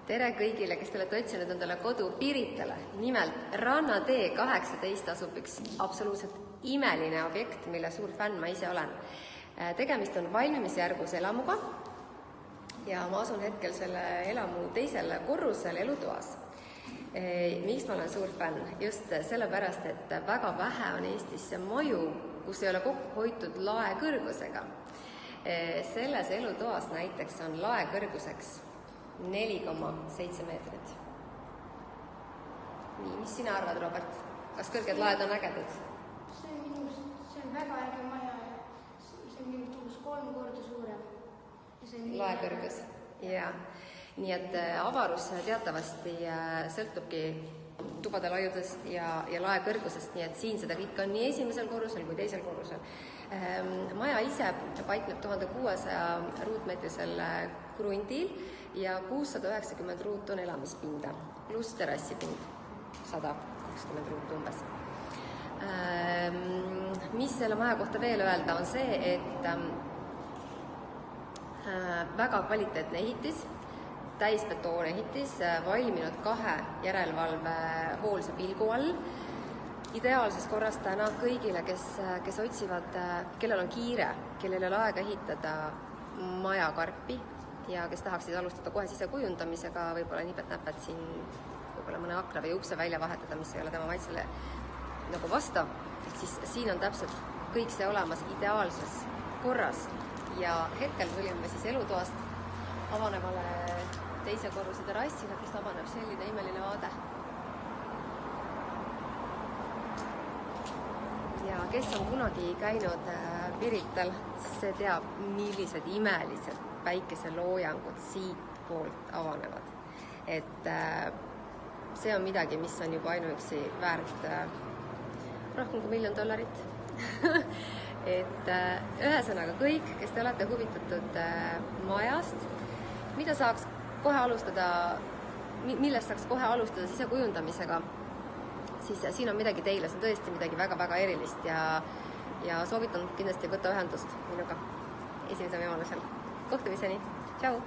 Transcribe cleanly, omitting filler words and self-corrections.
Tere kõigile, kes te olete otsinud endale kodu Piritale. Nimelt Rannatee 18 asub üks absoluutselt imeline objekt, mille suur fänn ma ise olen. Tegemist on valmimisjärgus elamuga ja ma asun hetkel selle elamu teisel korrusel elutoas. Miks ma olen suur fänn? Just sellepärast, et väga vähe on Eestis maju, kus ei ole kokku hoitud lae kõrgusega. Selles elutoas näiteks on lae kõrguseks 4,7 meetrit. Nii, mis sina arvad, Robert? Kas kõrged laed on ägedad? See on väga äge maja. See on mingi 3 korda suurem. Lae kõrgus, jaa. Nii et avarus teatavasti sõltubki tubade laiudest ja lae kõrgusest, nii et siin seda kõike on nii esimesel korrusel kui teisel korrusel. Maja ise paikneb 1600 ruutmeetrisel krundil ja 690 ruut on elamispinda, pluss terrassipind, 120 ruut umbes. Mis selle maja kohta veel öelda on see, et väga kvaliteetne ehitis, täisbetoon ehitis, valminud 2 järelevalve hoolse pilgu all. Ideaalses korras täna kõigile, kes otsivad, kellel on kiire, kellel ei ole aega ehitada majakarpi ja kes tahaksid alustada kohe sisekujundamisega, võib-olla nipet-näpet siin võib-olla mõne akna või ukse välja vahetada, mis ei ole tema maitsele nagu vastav, siis siin on täpselt kõik see olemas ideaalses korras. Ja hetkel tulime siis elutoast avanevale teise korruse terrassile, kust avaneb selline imeline vaade. Ja kes on kunagi käinud Pirital, siis see teab, millised imelised päikeseloojangud siit poolt avanevad. Et see on midagi, mis on juba ainuüksi väärt rohkem kui $1 000 000. Et ühesõnaga kõik, kes te olete huvitatud majast, mida saaks kohe alustada, millest saaks kohe alustada sisekujundamisega, siis siin on midagi teile, see on tõesti midagi väga-väga erilist ja soovitan kindlasti võtta ühendust minuga esimesel võimalusel. Kohtumiseni! Tšau!